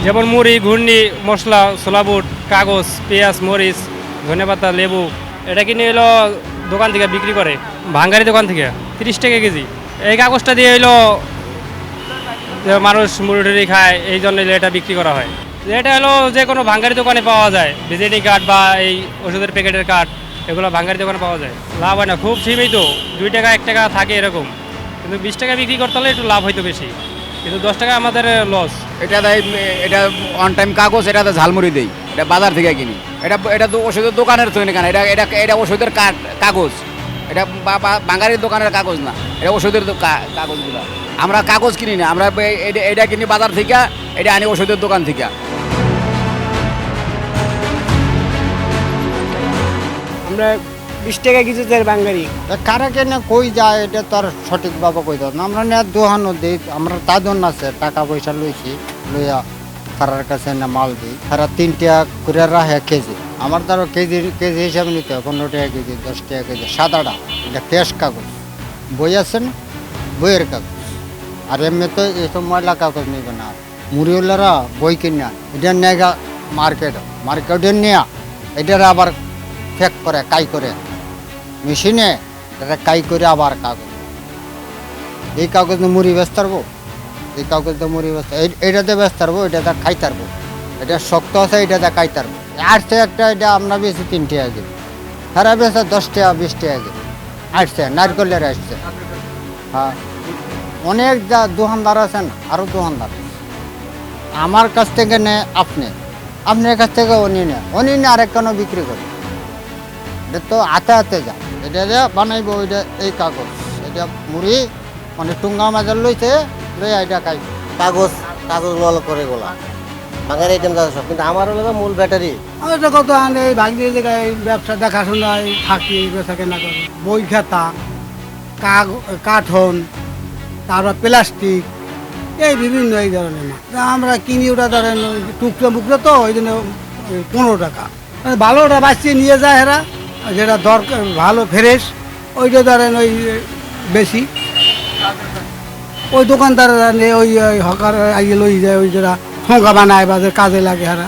যেমন মুড়ি, ঘূর্ণি, মশলা, ছোলা বুট, কাগজ, পেঁয়াজ, মরিচ, ধনেপাতা, লেবু। এটা কিনে এলো দোকান থেকে বিক্রি করে, ভাঙ্গারি দোকান থেকে 30 টাকা কেজি। এই কাগজটা দিয়ে এলো যে মানুষ মুড়ি টুড়ি খায়, এই জন্য এটা বিক্রি করা হয়। এটা হলো যে কোনো ভাঙ্গারি দোকানে পাওয়া যায়, ভিজিটিং কার্ড বা এই ওষুধের প্যাকেটের কার্ড, এগুলো ভাঙ্গারি দোকানে পাওয়া যায়। লাভ হয় না, খুব সীমিত, 2 টাকা 1 টাকা থাকে এরকম। কিন্তু 20 টাকা বিক্রি করতে হলে একটু লাভ হয়তো বেশি, কিন্তু 10 টাকা আমাদের লস। এটা দেয়, এটা অন টাইম কাগজ, এটা তো ঝালমুড়ি দেই, এটা বাজার থেকে কিনি। এটা তো ওষুধের দোকানের তৈরি কেন, এটা এটা এটা ওষুধের কাগজ, এটা বাঙালির দোকানের কাগজ না, এটা ওষুধের কাগজগুলো। আমরা কাগজ কিনি না, আমরা এটা কিনি বাজার থেকে, এটা আনি ওষুধের দোকান থেকে। আমরা 20 টাকা কিছু দেয় বাঙালি। কারা কেন কই যায় এটা তো আর সঠিকভাবে কই দাও না। আমরা নেওয়ার দোহানো দিই, আমরা তাদের আছে টাকা পয়সা লইছি, লইয়া তারার কাছে না মাল দিই। তারা 3 টাকা করে রাখে কেজি। আমার তারও কেজি হিসাবে নিতে হয়, 15 টাকা কেজি, 10 টাকা কেজি। সাদাটা এটা ফ্রেশ কাগজ, বই আছে না, বইয়ের কাগজ। আর এমনি তো এসব ময়লা কাগজ নেবে না। মুড়িওয়ালারা বই কিনা এটা নেগা মার্কেটে নেয়া, এটার আবার ফেক করে, কাই করে মেশিনে, এটা কাই করে আবার কাগজ। এই কাগজ মুড়ি ব্যস্ত পারবো, এই কাগজ মুড়ি ব্যস্ত, এটাতে ব্যস্ত পারবো, এটাতে খাইতে পারবো। এটা শক্ত আছে, এটাতে খাইতে পারবো। আসছে একটা, এটা আমরা বেশি 3 টাকা কেজি, সারা বেশি 10 টাকা 20 টাকা কেজি। আসছে নারকেলের আসছে। হ্যাঁ, অনেক যা দোকানদার আছেন, আরও দোকানদার। আমার কাছ থেকে নেয় আপনার কাছ থেকে উনি নেয় আরেক কেন বিক্রি করে। এটা তো হাতে যা, এটা বানাইবো, এটা এই কাগজ, এটা মুড়ি মানে টুঙ্গা মাজার লইছে, লইয়া এটা খাই। কাগজ লল করে গোলা বাঙালি আইটেম যাচ্ছে সব, কিন্তু আমার হলো মূল ব্যাটারি। আমি তো কত আনে ভাগ্যে জায়গায় ব্যবসা দেখাশোনায় থাকি, বেচা কেনা করি। বই খাতা, কাঠন, তারপর প্লাস্টিক, এই বিভিন্ন এই ধরনের মাছ আমরা কিনি। ওটা ধরেন টুকরো মুকরো, তো ওই জন্য 15 টাকা। ভালোটা বাঁচিয়ে নিয়ে যায় এরা, যেটা দরকার ভালো ফ্রেশ, ওইটা ধরেন ওই বেশি। ওই দোকানদাররা নিয়ে ওই হকার আইয়ে লই যায়, ওই যারা ঠোঁকা বানায় বা কাজে লাগে এরা।